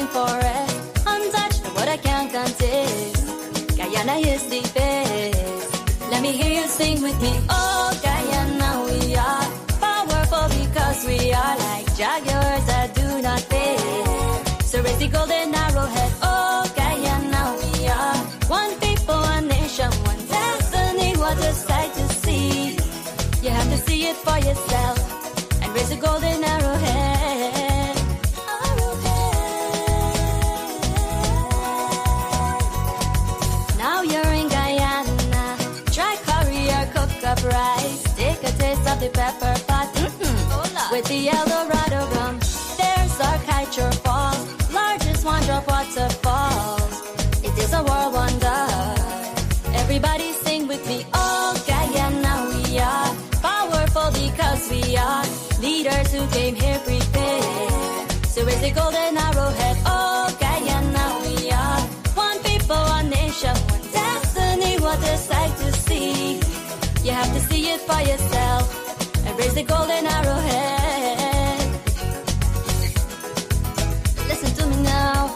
rainforest, untouched, what I can't contest. Guyana is the best. Let me hear you sing with me. Oh, Guyana, we are powerful because we are like jaguars that do not fear. So raise the golden arrowhead. Oh, Guyana, we are one people, one nation, one destiny. What a sight to see. You have to see it for yourself and raise the golden arrowhead. Now you're in Guyana. Try curry or cook up rice. Take a taste of the pepper pot. With the El Dorado rum. There's our Kaiser Falls, largest one-drop waterfalls. It is a world wonder. Everybody sing with me. Oh, Guyana, we are powerful because we are leaders who came here prepared. So raise the golden arrowhead. Oh, Guyana, we are one people, one nation, one destiny. What a sight to see. You have to see it for yourself and raise the golden arrowhead. Listen to me now.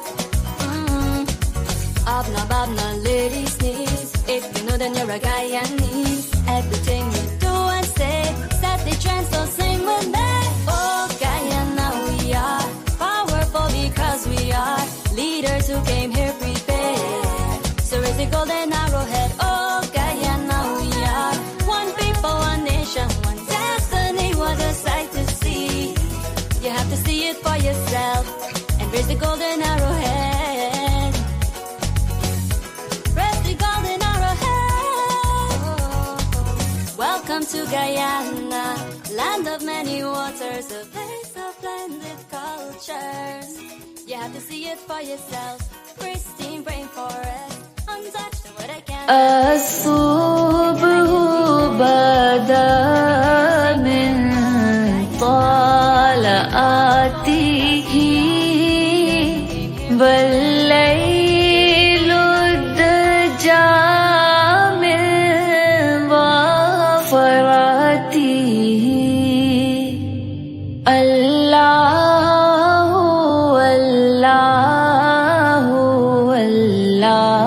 Abna, lady sneeze. If you know, then you're a Guyanese. Everything you do and say, set the trend, so sing with me. Oh, Guyana, we are powerful because we are leaders who came here prepared. So raise the golden arrowhead. Oh, Guyana, we are one people, one nation, one destiny. What a sight to see. You have to see it for yourself and raise the golden arrowhead. Raise the golden arrowhead. Welcome to Guyana, land of many waters, a place of blended cultures. You have to see it for yourself. Pristine rainforest, untouched, what I can't. الصبح بدا من طلعته والليل الدجى من ضفراته الله الله الله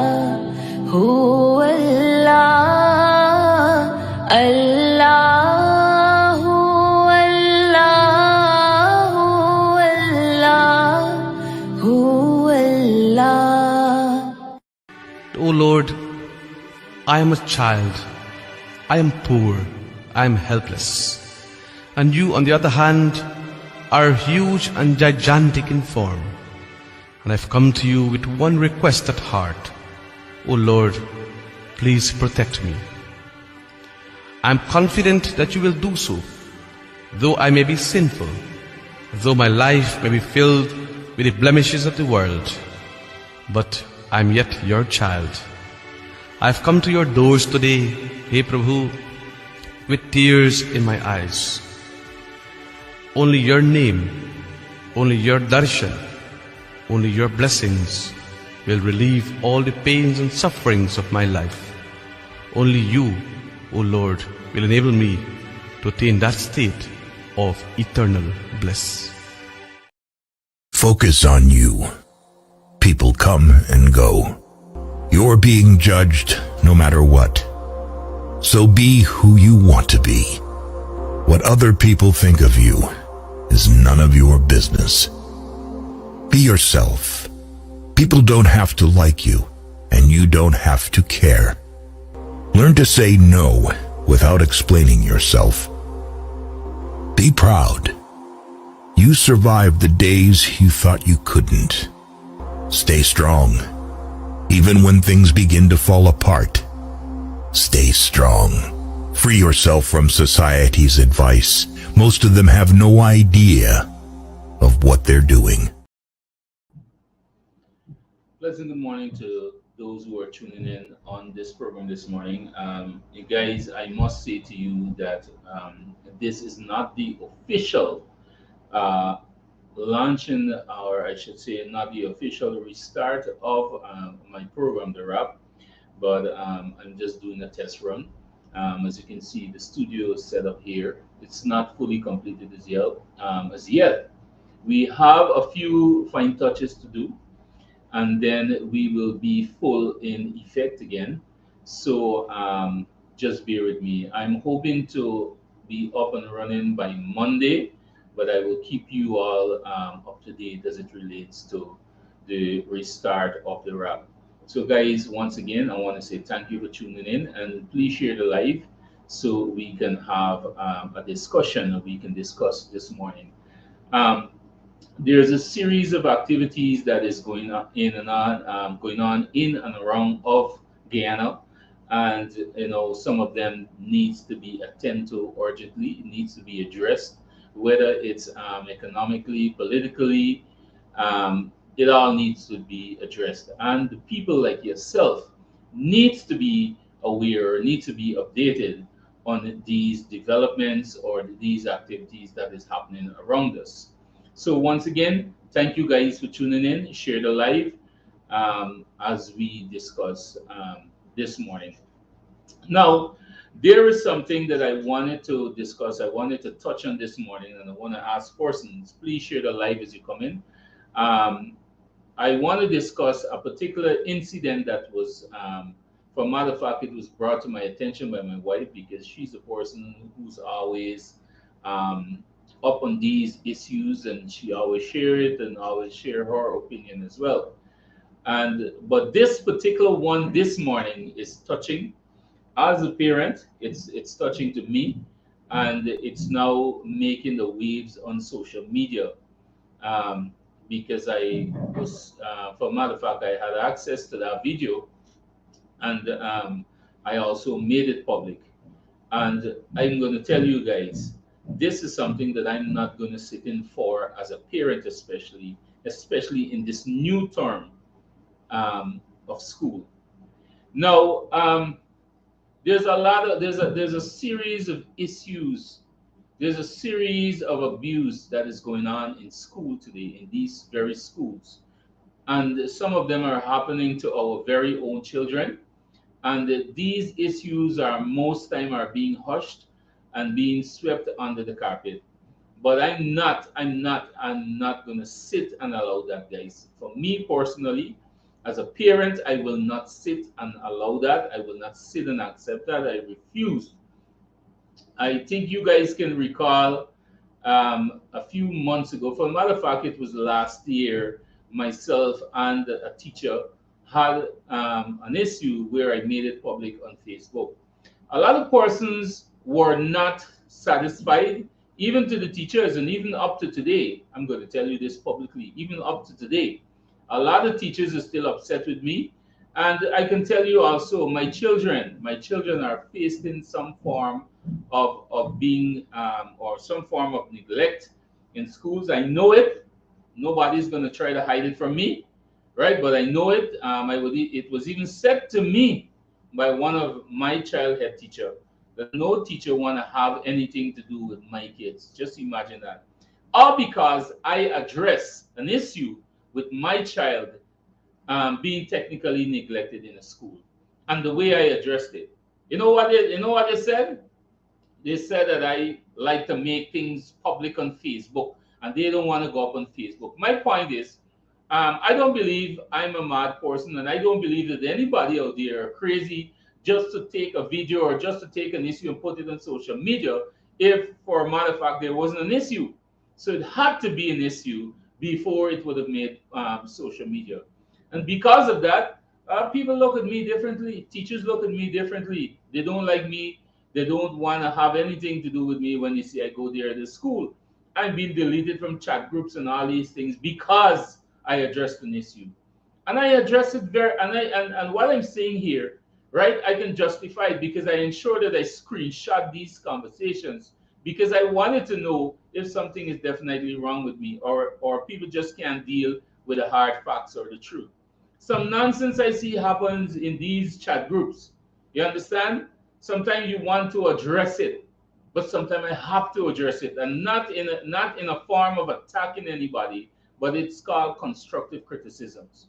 هو الله الله الله الله هو الله. O Lord, I am a child, I am poor, I am helpless. And you, on the other hand, are huge and gigantic in form. And I've come to you with one request at heart. O Lord, please protect me. I'm confident that you will do so, though I may be sinful, though my life may be filled with the blemishes of the world. But I'm yet your child. I've come to your doors today, Hey Prabhu, with tears in my eyes. Only your name, only your darshan, only your blessings will relieve all the pains and sufferings of my life. Only you, O Lord, will enable me to attain that state of eternal bliss. Focus on you. People come and go. You're being judged no matter what. So be who you want to be. What other people think of you is none of your business. Be yourself. People don't have to like you, and you don't have to care. Learn to say no without explaining yourself. Be proud. You survived the days you thought you couldn't. Stay strong. Even when things begin to fall apart, stay strong. Free yourself from society's advice. Most of them have no idea of what they're doing. Pleasant good morning to those who are tuning in on this program this morning. You guys, I must say to you that this is not the official launching, or I should say, not the official restart of my program, The Wrap, but I'm just doing a test run. As you can see, the studio is set up here. It's not fully completed as yet, We have a few fine touches to do, and then we will be full in effect again. So just bear with me. I'm hoping to be up and running by Monday, but I will keep you all up to date as it relates to the restart of the wrap. So, guys, once again, I want to say thank you for tuning in, and please share the live so we can have a discussion and we can discuss this morning. Um, there's a series of activities that is going on going on in and around of Guyana, and some of them needs to be attended to urgently. It needs to be addressed, whether it's economically, politically. It all needs to be addressed, and the people like yourself needs to be aware, need to be updated on these developments or these activities that is happening around us. So once again, thank you guys for tuning in. Share the live as we discuss this morning. Now, there is something that I wanted to discuss. I wanted to touch on this morning, and I want to ask persons, please share the live as you come in. Um, I want to discuss a particular incident that was, for a matter of fact, it was brought to my attention by my wife because she's a person who's always um, up on these issues, and she always share it and always share her opinion as well. And but this particular one this morning is touching. As a parent, it's touching to me, and it's now making the waves on social media. Um, because I was, for a matter of fact, I had access to that video, and I also made it public. And I'm going to tell you guys, this is something that I'm not going to sit in for as a parent, especially in this new term of school. Now, there's a series of issues. There's a series of abuse that is going on in school today, in these very schools, and some of them are happening to our very own children. And these issues are most time are being hushed and being swept under the carpet. But I'm not going to sit and allow that, guys. For me personally, as a parent, I will not sit and allow that. I will not sit and accept that. I refuse. I think you guys can recall a few months ago. For a matter of fact, it was last year. Myself and a teacher had an issue where I made it public on Facebook. A lot of persons were not satisfied, even to the teachers, and even up to today. I'm going to tell you this publicly. Even up to today, a lot of teachers are still upset with me, and I can tell you also, my children are facing some form of being or some form of neglect in schools. I know it. Nobody's going to try to hide it from me, right? But I know it. It was even said to me by one of my child head teacher that no teacher want to have anything to do with my kids. Just imagine that. All because I address an issue with my child being technically neglected in a school, and the way I addressed it. You know what they said? They said that I like to make things public on Facebook, and they don't want to go up on Facebook. My point is, I don't believe I'm a mad person, and I don't believe that anybody out there are crazy just to take a video or just to take an issue and put it on social media if, for a matter of fact, there wasn't an issue. So it had to be an issue before it would have made social media. And because of that, people look at me differently. Teachers look at me differently. They don't like me. They don't want to have anything to do with me when they see I go there to school. I'm being deleted from chat groups and all these things because I addressed an issue. And I address it and what I'm saying here, right, I can justify it because I ensure that I screenshot these conversations because I wanted to know if something is definitely wrong with me, or people just can't deal with the hard facts or the truth. Some nonsense I see happens in these chat groups. You understand? Sometimes you want to address it, but sometimes I have to address it, and not in a form of attacking anybody, but it's called constructive criticisms.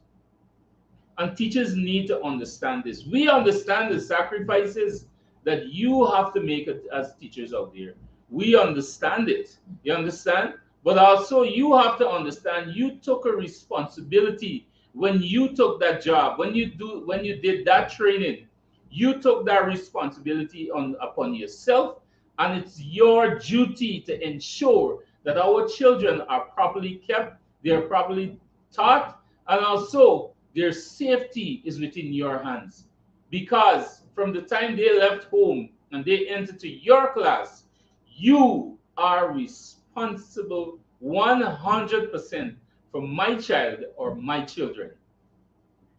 And teachers need to understand this. We understand the sacrifices that you have to make as teachers out there. We understand it. You understand? But also you have to understand you took a responsibility when you took that job, when you did that training, you took that responsibility on upon yourself, and it's your duty to ensure that our children are properly kept, they're properly taught, and also their safety is within your hands. Because from the time they left home and they enter to your class, you are responsible 100% for my child or my children.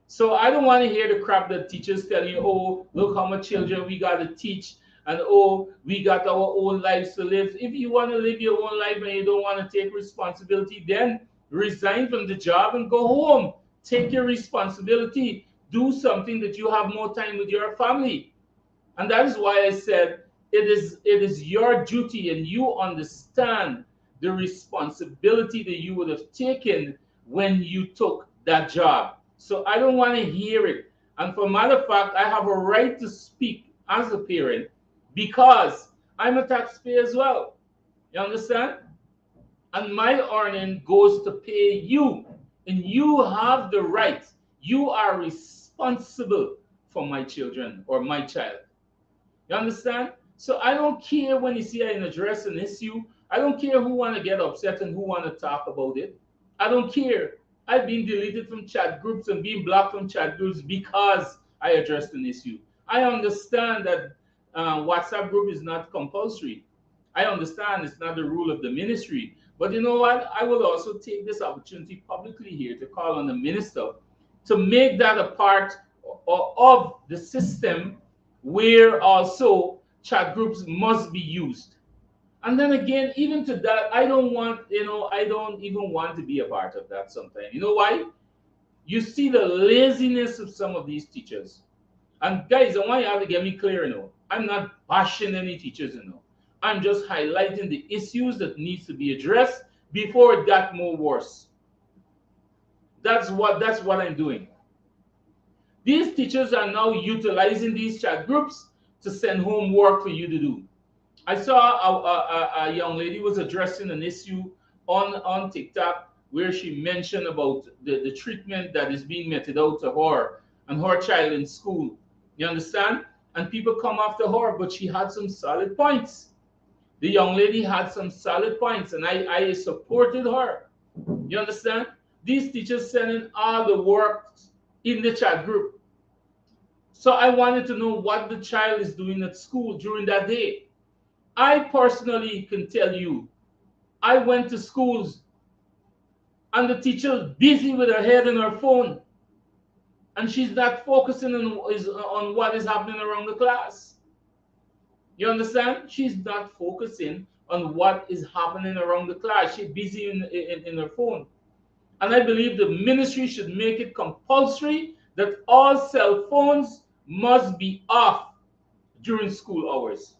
So I don't want to hear the crap that teachers tell you, oh, look how much children we got to teach, and oh, we got our own lives to live. If you want to live your own life and you don't want to take responsibility, then resign from the job and go home. Take your responsibility. Do something that you have more time with your family. And that is why I said it is your duty, and you understand the responsibility that you would have taken when you took that job. So I don't want to hear it. And for matter of fact, I have a right to speak as a parent because I'm a taxpayer as well. You understand? And my earning goes to pay you. And you have the right. You are responsible for my children or my child. You understand? So I don't care when you see an address an issue. I don't care who want to get upset and who want to talk about it. I don't care. I've been deleted from chat groups and being blocked from chat groups because I addressed an issue. I understand that WhatsApp group is not compulsory. I understand it's not the rule of the ministry. But you know what? I will also take this opportunity publicly here to call on the minister to make that a part of the system where also chat groups must be used. And then again, even to that, I don't want, I don't even want to be a part of that sometimes. You know why? You see the laziness of some of these teachers. And guys, I want you to get me clear, I'm not bashing any teachers, I'm just highlighting the issues that needs to be addressed before it got more worse. That's what I'm doing. These teachers are now utilizing these chat groups to send homework for you to do. I saw a young lady was addressing an issue on TikTok where she mentioned about the treatment that is being meted out to her and her child in school. You understand? And people come after her, but she had some solid points. The young lady had some solid points, and I supported her. You understand? These teachers sending all the work in the chat group. So I wanted to know what the child is doing at school during that day. I personally can tell you, I went to schools and the teacher is busy with her head in her phone, and she's not focusing on what is happening around the class. You understand? She's not focusing on what is happening around the class. She's busy in her phone. And I believe the ministry should make it compulsory that all cell phones must be off during school hours.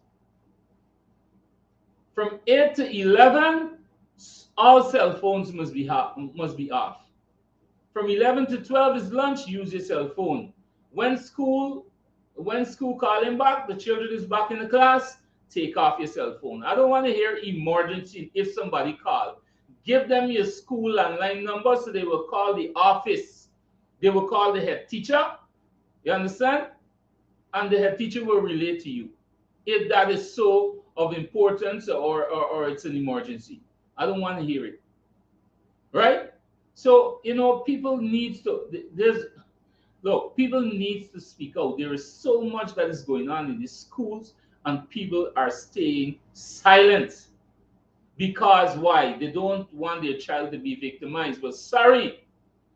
From 8 to 11, all cell phones must be off. From 11 to 12 is lunch, use your cell phone. When school calling back, the children is back in the class, take off your cell phone. I don't want to hear emergency if somebody called. Give them your school landline number so they will call the office. They will call the head teacher. You understand? And the head teacher will relate to you if that is so of importance or it's an emergency. I don't want to hear it. Right? So, people needs to people needs to speak out. There is so much that is going on in these schools and people are staying silent. Because why? They don't want their child to be victimized. But sorry,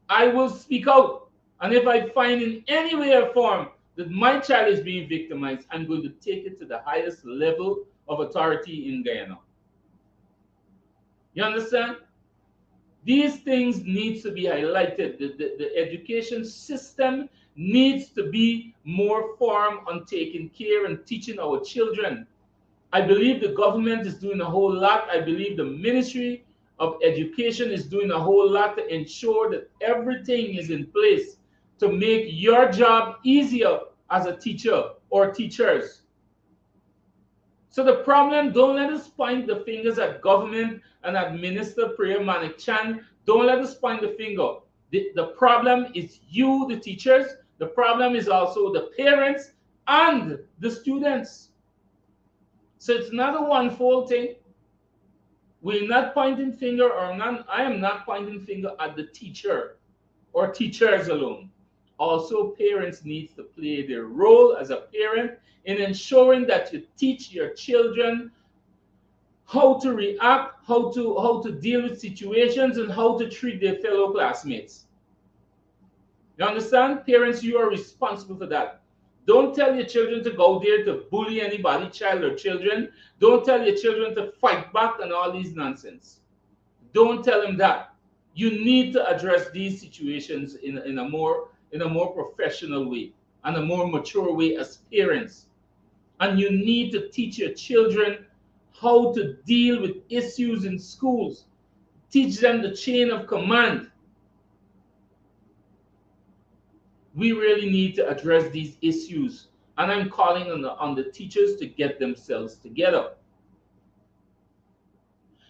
I will speak out. And if I find in any way or form that my child is being victimized, I'm going to take it to the highest level of authority in Guyana. You understand? These things need to be highlighted. The education system needs to be more firm on taking care and teaching our children. I believe the government is doing a whole lot. I believe the Ministry of Education is doing a whole lot to ensure that everything is in place to make your job easier as a teacher or teachers. So the problem, don't let us point the fingers at government and at Minister Priya Manik Chan. Don't let us point the finger. The problem is you, the teachers. The problem is also the parents and the students. So it's not a one-fold thing. We're not pointing finger, or not, I am not pointing finger at the teacher or teachers alone. Also, parents need to play their role as a parent in ensuring that you teach your children how to react, how to deal with situations, and how to treat their fellow classmates. You understand? Parents, you are responsible for that. Don't tell your children to go there to bully anybody, child or children. Don't tell your children to fight back and all these nonsense. Don't tell them that. You need to address these situations in a more professional way and a more mature way as parents. And you need to teach your children how to deal with issues in schools. Teach them the chain of command. We really need to address these issues. And I'm calling on the teachers to get themselves together.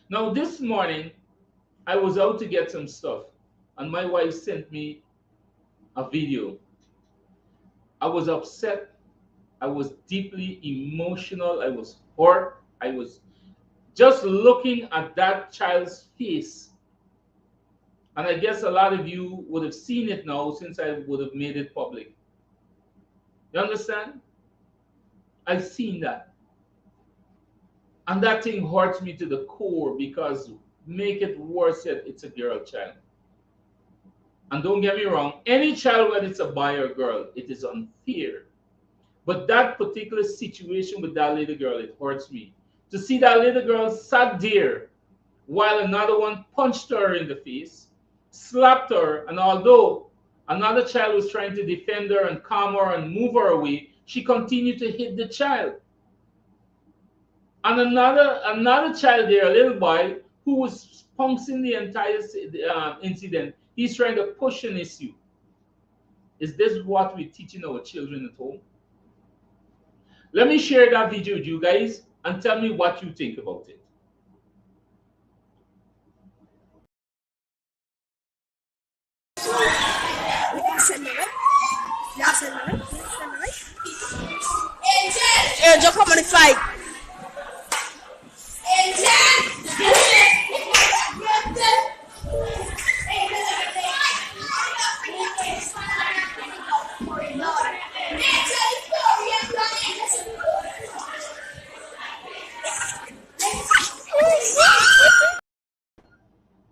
Now, this morning, I was out to get some stuff, and my wife sent me a video. I was upset. I was deeply emotional. I was hurt. I was just looking at that child's face. And I guess a lot of you would have seen it now since I would have made it public. You understand? I've seen that. And that thing hurts me to the core, because make it worse yet, it's a girl child. And don't get me wrong, any child, whether it's a boy or girl, it is unfair. But that particular situation with that little girl, it hurts me. To see that little girl sat there while another one punched her in the face, slapped her, and although another child was trying to defend her and calm her and move her away, she continued to hit the child. And another child there, a little boy, who was pouncing the entire incident, he's trying to push an issue. Is this what we're teaching our children at home? Let me share that video with you guys and tell me what you think about it. Hey, just come on the fight.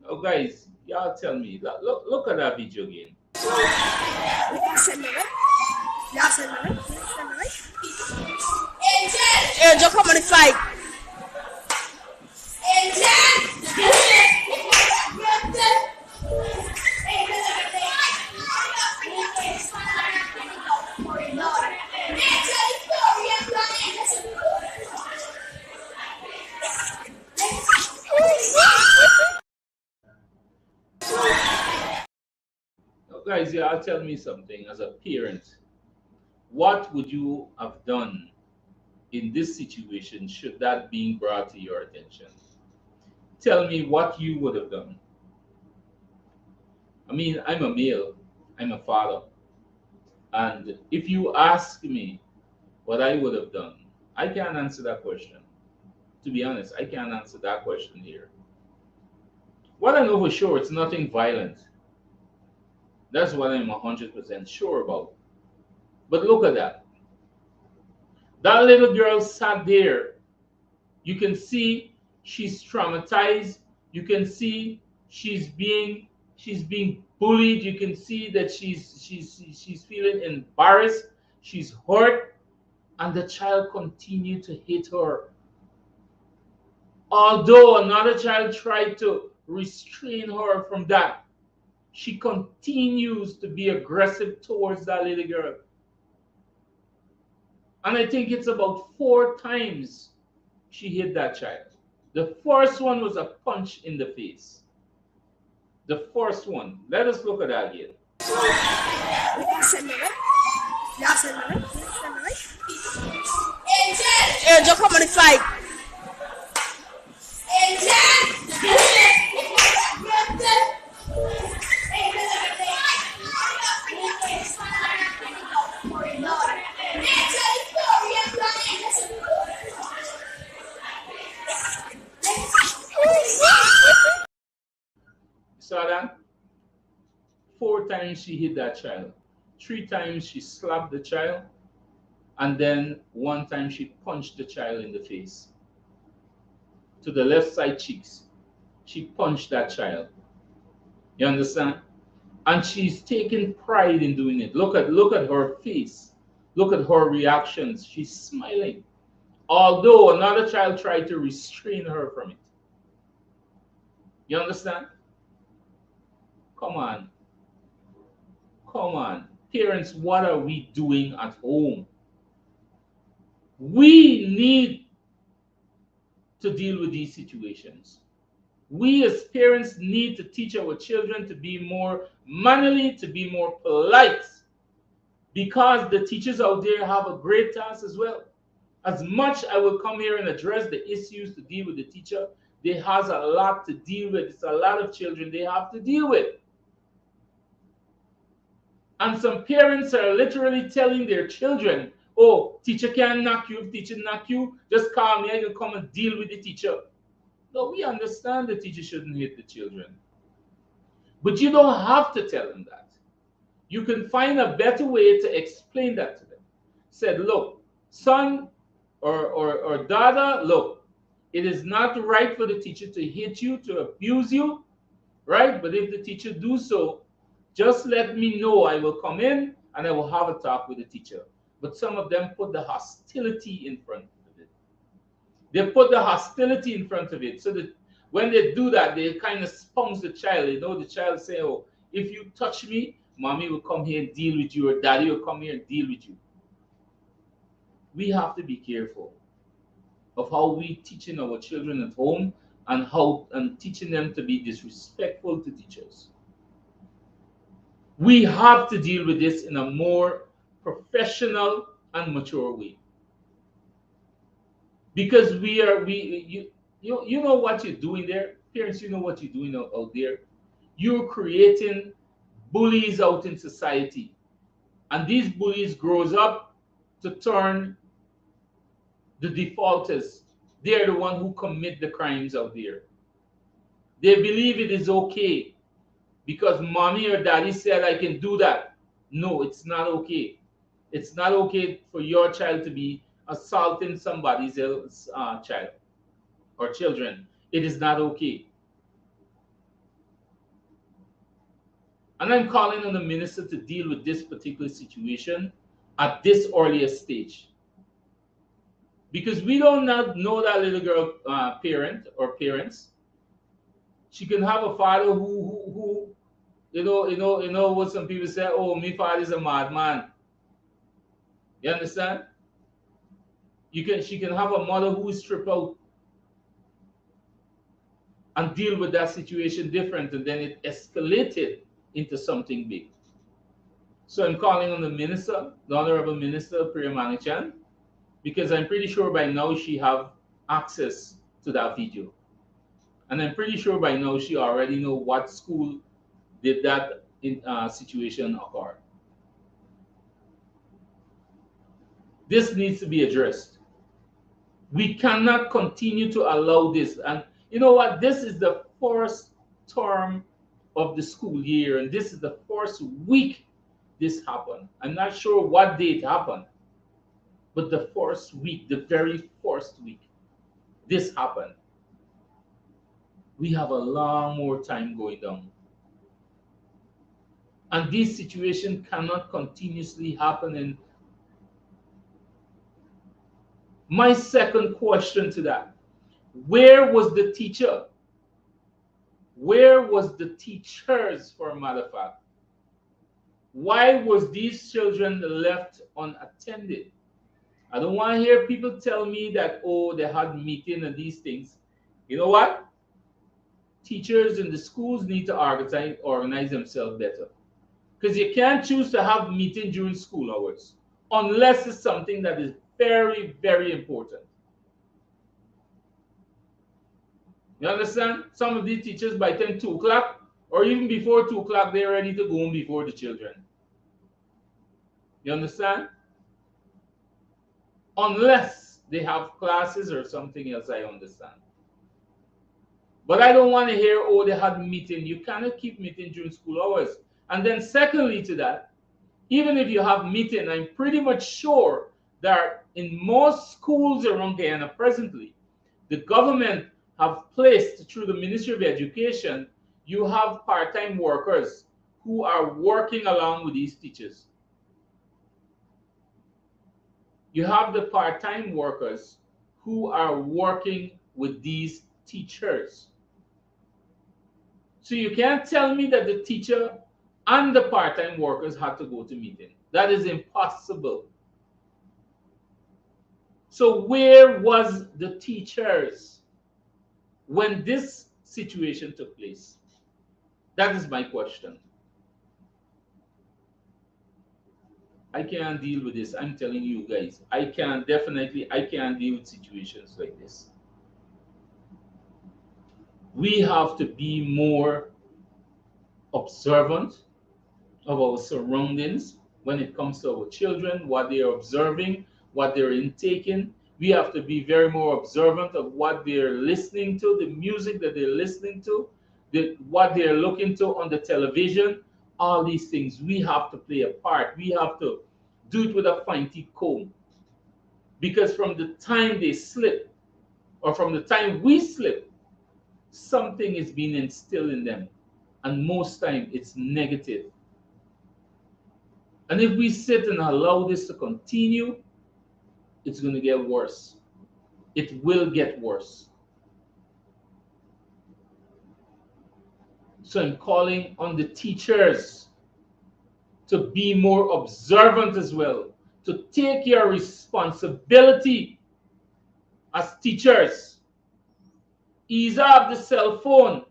Oh, guys, y'all tell me. Look at that video again. Hey, just come on the fight. Oh, guys, y'all tell me something as a parent. What would you have done in this situation should that being brought to your attention? Tell me what you would have done. I mean, I'm a male, I'm a father. And if you ask me what I would have done, I can't answer that question. To be honest, I can't answer that question here. What I know for sure, it's nothing violent. That's what I'm 100% sure about. But look at that. That little girl sat there. You can see she's traumatized. You can see she's being bullied. You can see that she's feeling embarrassed. She's hurt, and the child continued to hit her. Although another child tried to restrain her from that, she continues to be aggressive towards that little girl. And I think it's about 4 times she hit that child. The first one was a punch in the face. The first one. Let us look at that again. Angel, come on and fight. Saw that? 4 times she hit that child. 3 times she slapped the child. And then 1 time she punched the child in the face. To the left side cheeks. She punched that child. You understand? And she's taking pride in doing it. Look at her face. Look at her reactions. She's smiling. Although another child tried to restrain her from it. You understand? Come on. Come on. Parents, what are we doing at home? We need to deal with these situations. We as parents need to teach our children to be more mannerly, to be more polite, because the teachers out there have a great task as well. As much I will come here and address the issues to deal with the teacher, there has a lot to deal with. It's a lot of children they have to deal with. And some parents are literally telling their children, oh, teacher can't knock you. If teacher knock you, just call me. I can come and deal with the teacher. No, we understand the teacher shouldn't hit the children. But you don't have to tell them that. You can find a better way to explain that to them. Said, look, son or daughter, look, it is not right for the teacher to hit you, to abuse you, right? But if the teacher do so, just let me know. I will come in and I will have a talk with the teacher. But some of them put the hostility in front of it. They put the hostility in front of it. So that when they do that, they kind of spouse the child. You know, the child say, oh, if you touch me, mommy will come here and deal with you, or daddy will come here and deal with you. We have to be careful of how we teaching our children at home and teaching them to be disrespectful to teachers. We have to deal with this in a more professional and mature way. Because you know what you're doing there. Parents, you know what you're doing out there. You're creating bullies out in society. And these bullies grows up to turn the defaulters. They're the one who commit the crimes out there. They believe it is okay because mommy or daddy said I can do that. No, it's not okay. It's not okay for your child to be assaulting somebody's else child or children. It is not okay. And I'm calling on the minister to deal with this particular situation at this earlier stage. Because we don't know that little girl parent or parents. She can have a father who you know what some people say, oh, my father is a madman. You understand? She can have a mother who is stripped out and deal with that situation different, and then it escalated into something big. So I'm calling on the minister, the Honorable Minister Priya Manichan, because I'm pretty sure by now she have access to that video. And I'm pretty sure by now she already know what school did that situation occur. This needs to be addressed. We cannot continue to allow this. And you know what? This is the first term of the school year, and this is the first week this happened. I'm not sure what day it happened, but the first week, the very first week, this happened. We have a long more time going down. And this situation cannot continuously happen. And my second question to that, where was the teacher? Where was the teachers, for a matter of fact? Why was these children left unattended? I don't want to hear people tell me that, oh, they had meeting and these things. You know what? Teachers in the schools need to organize themselves better. Because you can't choose to have meeting during school hours unless it's something that is very, very important. You understand? Some of these teachers by 10, 2 o'clock, or even before 2 o'clock, they're ready to go home before the children. You understand? Unless they have classes or something else, I understand. But I don't want to hear, oh, they had meeting. You cannot keep meeting during school hours. And then secondly to that, even if you have meeting, I'm pretty much sure that in most schools around Guyana presently, the government have placed through the Ministry of Education, you have part-time workers who are working along with these teachers. You have the part-time workers who are working with these teachers. So you can't tell me that the teacher and the part-time workers had to go to meeting. That is impossible. So where was the teachers when this situation took place? That is my question. I can't deal with this. I'm telling you guys, I can't deal with situations like this. We have to be more observant of our surroundings when it comes to our children, what they are observing, what they're intaking. We have to be very more observant of what they're listening to, the music that they're listening to, what they're looking to on the television. All these things, we have to play a part. We have to do it with a fine-tooth comb. Because from the time they slip, or from the time we slip, something is being instilled in them. And most time it's negative. And if we sit and allow this to continue, it's going to get worse. It will get worse. So I'm calling on the teachers to be more observant as well, to take your responsibility as teachers. Ease off the cell phone.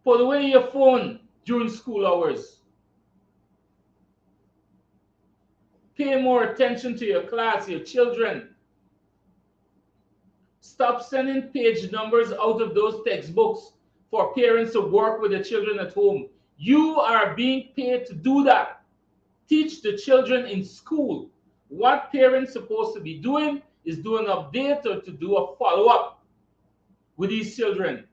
Put away your phone during school hours. Pay more attention to your class, your children. Stop sending page numbers out of those textbooks for parents to work with the children at home. You are being paid to do that. Teach the children in school. What parents are supposed to be doing is do an update or to do a follow-up with these children.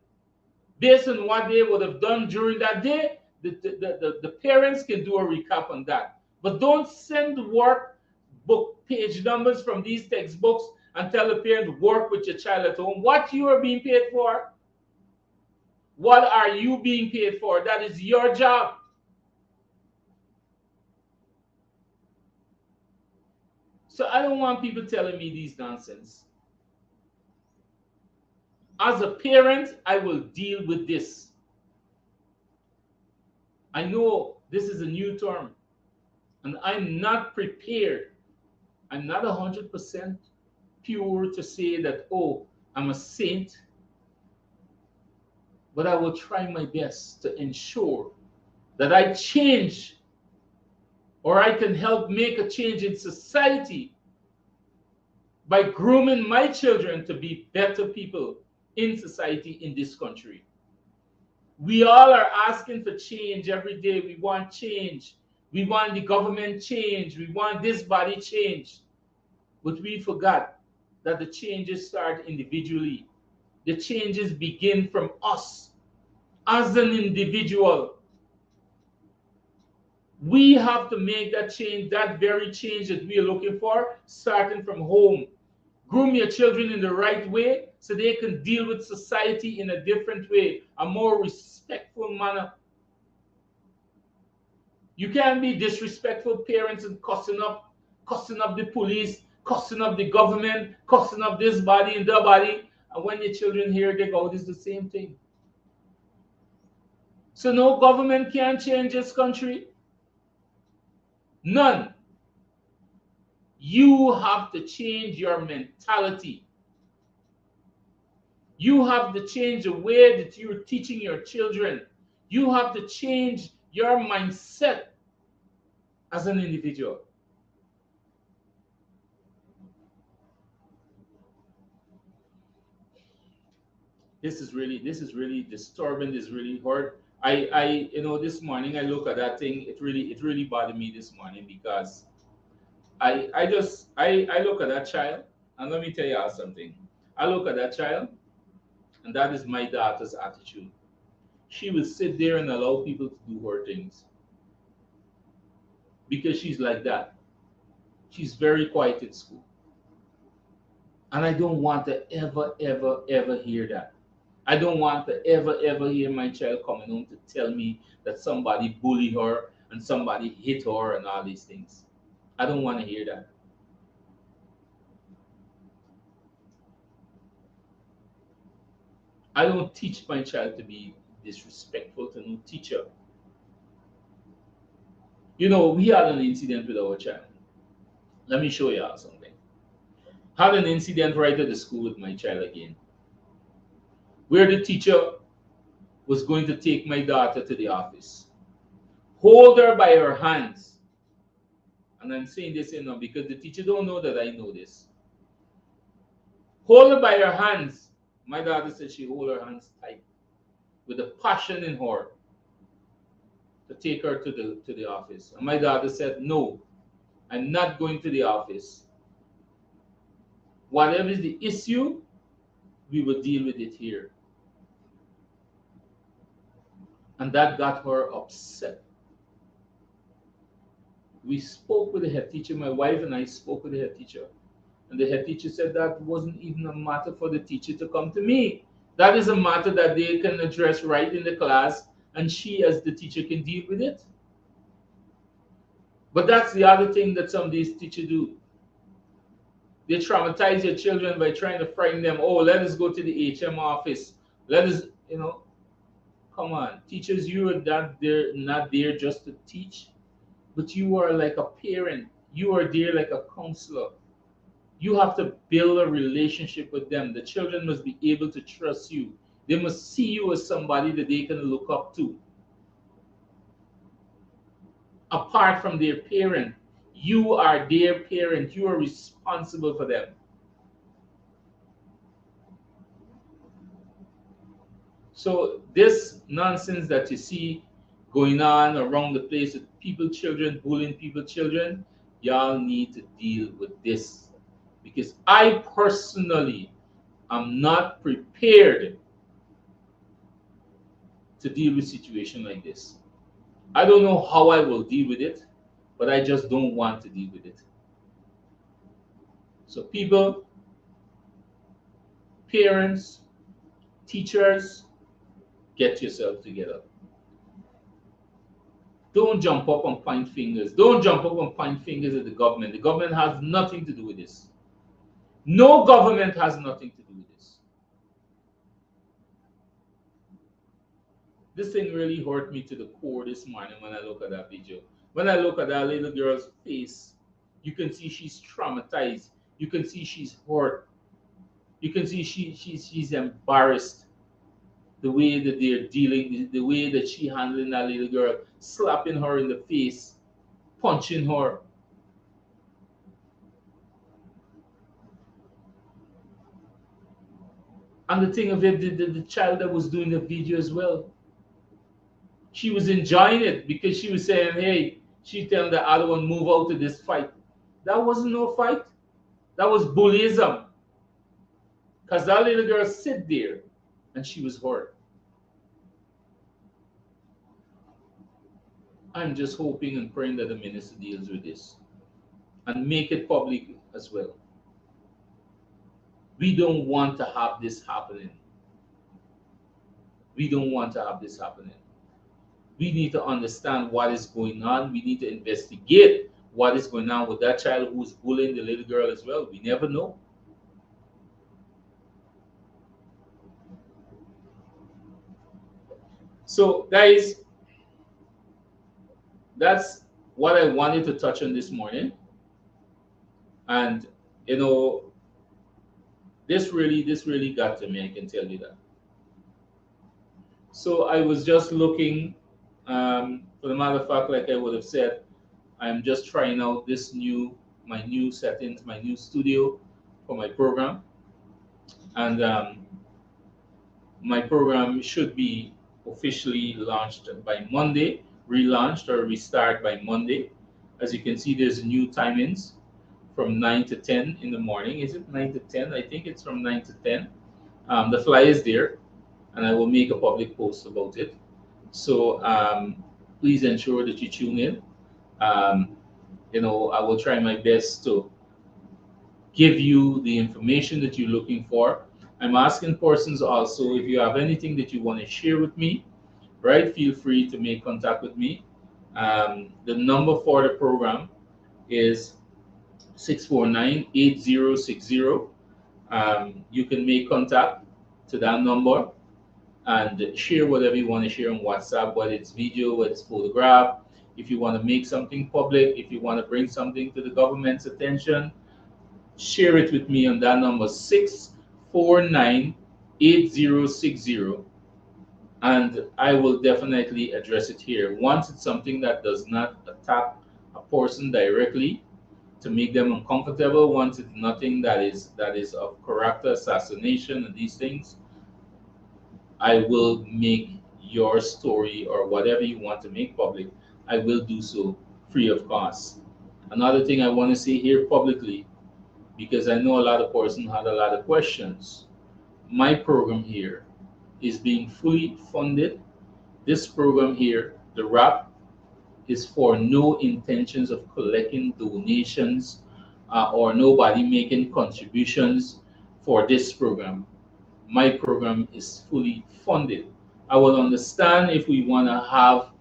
Based on what they would have done during that day, the parents can do a recap on that. But don't send workbook page numbers from these textbooks and tell the parent work with your child at home. What you are being paid for? What are you being paid for? That is your job. So I don't want people telling me these nonsense. As a parent, I will deal with this. I know this is a new term, and I'm not prepared. I'm not 100% pure to say that, oh, I'm a saint, but I will try my best to ensure that I change, or I can help make a change in society by grooming my children to be better people in society in this country. We all are asking for change every day. We want change. We want the government change. We want this body change. But we forgot that the changes start individually. The changes begin from us as an individual. We have to make that change, that very change that we are looking for, starting from home. Groom your children in the right way so they can deal with society in a different way, a more respectful manner. You can't be disrespectful parents and cussing up the police, cussing up the government, cussing up this body and that body. And when your children hear they go, it's the same thing. So no government can change this country. None. You have to change your mentality. You have to change the way that you're teaching your children. You have to change your mindset as an individual. this is really disturbing. This really hurt. I this morning I look at that thing. It really bothered me this morning because I look at that child, and let me tell you all something. I look at that child, and that is my daughter's attitude. She will sit there and allow people to do her things because she's like that. She's very quiet at school. And I don't want to ever, ever, ever hear that. I don't want to ever, ever hear my child coming home to tell me that somebody bullied her and somebody hit her and all these things. I don't want to hear that. I don't teach my child to be disrespectful to no teacher. We had an incident with our child. Let me show you all something. Had an incident right at the school with my child again, where the teacher was going to take my daughter to the office, hold her by her hands. And I'm saying this because the teacher don't know that I know this. Hold her by her hands. My daughter said she hold her hands tight with a passion in her to take her to the office. And my daughter said, no, I'm not going to the office. Whatever is the issue, we will deal with it here. And that got her upset. We spoke with the head teacher. My wife and I spoke with the head teacher. And the head teacher said that wasn't even a matter for the teacher to come to me. That is a matter that they can address right in the class, and she, as the teacher, can deal with it. But that's the other thing that some of these teachers do. They traumatize your children by trying to frighten them. Oh, let us go to the HM office. Let us, come on. Teachers, you are not there just to teach, but you are like a parent. You are there like a counselor. You have to build a relationship with them. The children must be able to trust you. They must see you as somebody that they can look up to. Apart from their parent, you are their parent. You are responsible for them. So this nonsense that you see going on around the place with people, children, bullying people, children, y'all need to deal with this. Because I personally am not prepared to deal with a situation like this. I don't know how I will deal with it, but I just don't want to deal with it. So people, parents, teachers, get yourself together. Don't jump up and point fingers. Don't jump up and point fingers at the government. The government has nothing to do with this. No government has nothing to do with this. This thing really hurt me to the core this morning when I look at that video. When I look at that little girl's face, you can see she's traumatized. You can see she's hurt. You can see she's embarrassed. The way that they're dealing, the way that she handling that little girl, slapping her in the face, punching her. And the thing of it, the child that was doing the video as well, she was enjoying it because she was saying, hey, she telling the other one, move out of this fight. That wasn't no fight. That was bullyism. Because that little girl sit there and she was hurt. I'm just hoping and praying that the minister deals with this and make it public as well. We don't want to have this happening. We don't want to have this happening. We need to understand what is going on. We need to investigate what is going on with that child who's bullying the little girl as well. We never know. So, guys, that's what I wanted to touch on this morning. And, this really got to me, I can tell you that. So I was just looking, for the matter of fact, like I would have said, I'm just trying out my new settings, my new studio for my program. And My program should be officially launched by Monday, relaunched or restart by Monday. As you can see, there's new timings from 9 to 10 in the morning. Is it 9 to 10? I think it's from 9 to 10. The flyer is there, and I will make a public post about it. So please ensure that you tune in. Um, I will try my best to give you the information that you're looking for. I'm asking persons also if you have anything that you want to share with me, right? Feel free to make contact with me. The number for the program is 649-8060. You can make contact to that number and share whatever you want to share on WhatsApp, whether it's video, whether it's photograph. If you want to make something public, if you want to bring something to the government's attention, share it with me on that number 649-8060, and I will definitely address it here. Once it's something that does not attack a person directly to make them uncomfortable, once it's nothing that is of character assassination and these things, I will make your story or whatever you want to make public, I will do so free of cost. Another thing I want to say here publicly, because I know a lot of persons had a lot of questions. My program here is being fully funded. This program here, the RAP, is for no intentions of collecting donations or nobody making contributions for this program. My program is fully funded. I will understand if we want to have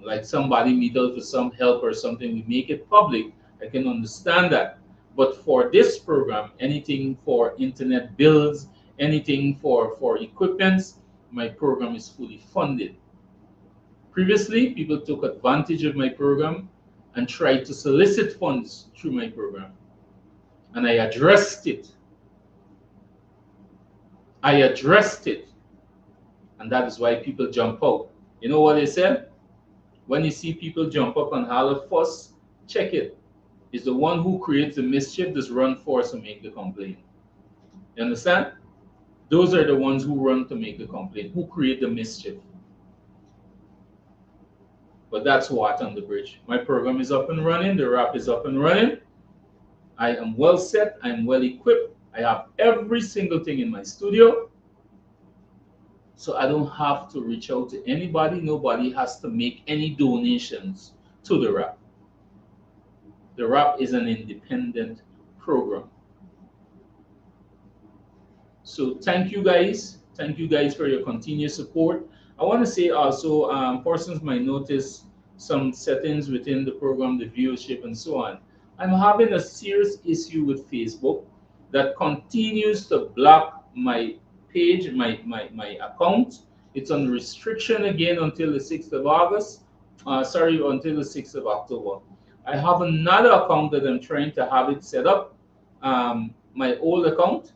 like somebody need out for some help or something, we make it public. I can understand that. But for this program, anything for internet bills, anything for equipments, my program is fully funded. Previously, people took advantage of my program and tried to solicit funds through my program. And I addressed it. And that is why people jump out. You know what I said? When you see people jump up and holler fuss, check it. Is the one who creates the mischief that's run forth to make the complaint. You understand? Those are the ones who run to make the complaint, who create the mischief. But that's water on the bridge. My program is up and running. The RAP is up and running. I am well set. I'm well equipped. I have every single thing in my studio. So I don't have to reach out to anybody. Nobody has to make any donations to the RAP. The RAP is an independent program. So thank you guys. Thank you guys for your continued support. I want to say also, persons might notice some settings within the program, the viewership and so on. I'm having a serious issue with Facebook that continues to block my page, my account. It's on restriction again until the 6th of August. Until the 6th of October. I have another account that I'm trying to have it set up, my old account.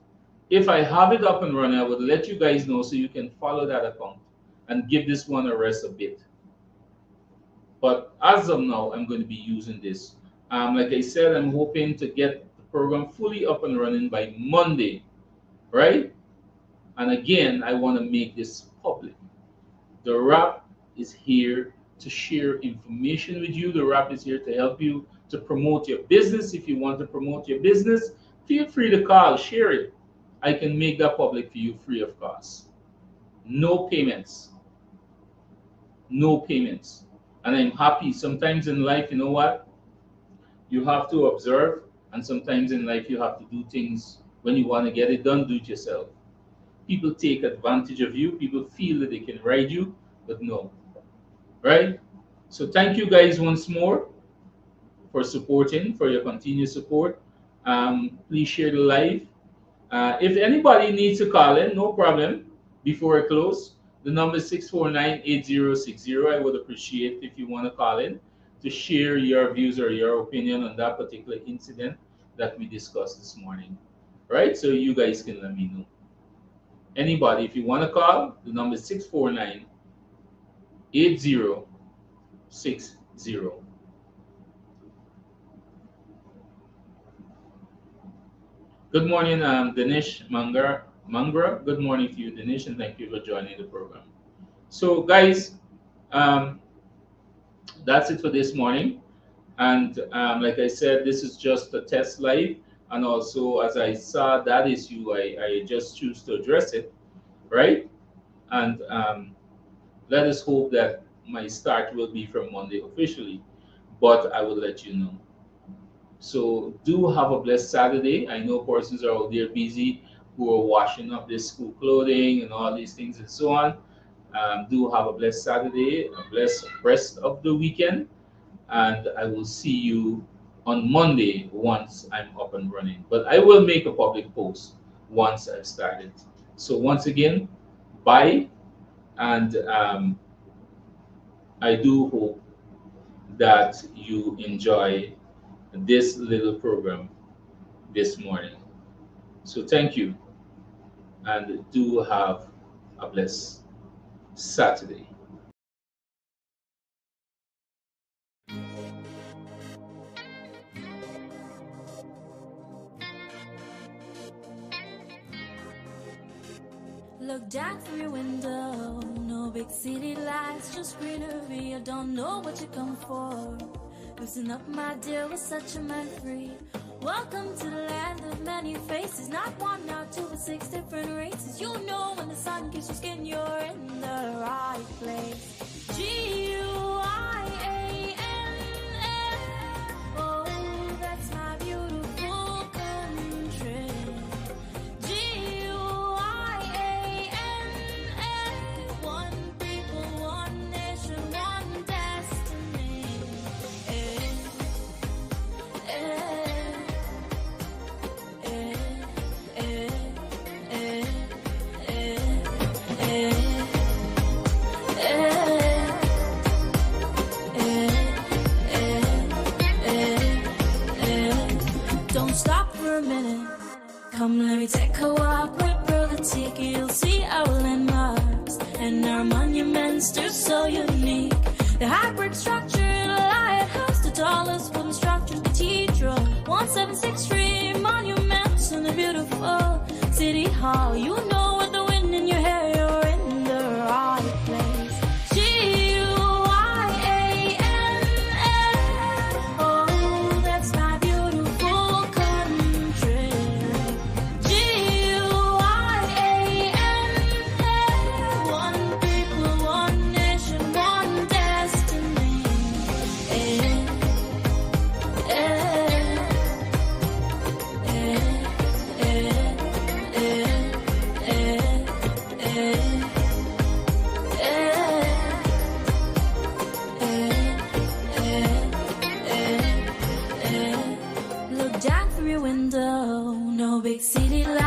If I have it up and running, I would let you guys know so you can follow that account and give this one a rest a bit. But as of now, I'm going to be using this. Like I said, I'm hoping to get the program fully up and running by Monday, right? And again, I want to make this public. The RAP is here to share information with you. The RAP is here to help you to promote your business. If you want to promote your business, feel free to call, share it. I can make that public for you free of cost. No payments. No payments. And I'm happy. Sometimes in life, you know what? You have to observe, and sometimes in life you have to do things when you want to get it done, do it yourself. People take advantage of you. People feel that they can ride you, but no. Right? So thank you guys once more for supporting, for your continued support. Please share the live. If anybody needs to call in, no problem. Before I close, the number is 649-8060. I would appreciate if you want to call in to share your views or your opinion on that particular incident that we discussed this morning. Right? So you guys can let me know. Anybody, if you want to call, the number is 649-8060. Good morning, Dinesh Mangar. Mangra, good morning to you. Dinesh, and thank you for joining the program. So, guys, um, that's it for this morning. And like I said, this is just a test live. And also, as I saw that issue, I just choose to address it, right? And let us hope that my start will be from Monday officially, but I will let you know. So do have a blessed Saturday. I know persons are out there busy who are washing up their school clothing and all these things and so on. Do have a blessed Saturday, a blessed rest of the weekend, and I will see you on Monday once I'm up and running. But I will make a public post once I've started. So once again, bye, and I do hope that you enjoy this little program this morning. So thank you, and do have a blessed Saturday. Look down through your window, no big city lights, just greenery. I don't know what you come for. Loosen up, my dear, we're such a man free. Welcome to the land of many faces, not one, not two, but 6 different races. You know when the sun gives your skin, you're in the right place. Guiana, oh, that's my beautiful country. One people, one nation, one destiny. Don't stop for a minute. Come, let me take a walk with Brother Tiki. You'll see our landmarks and our monuments. They're so unique. The high brick structure in a lighthouse, the tallest wooden structure, cathedral, 176th Street, monuments, and the beautiful city hall. You know with the wind in your hair, you're in the right place. Guiana, oh, that's my beautiful country. One people, one nation, one destiny. Look down from your window, no big city lights.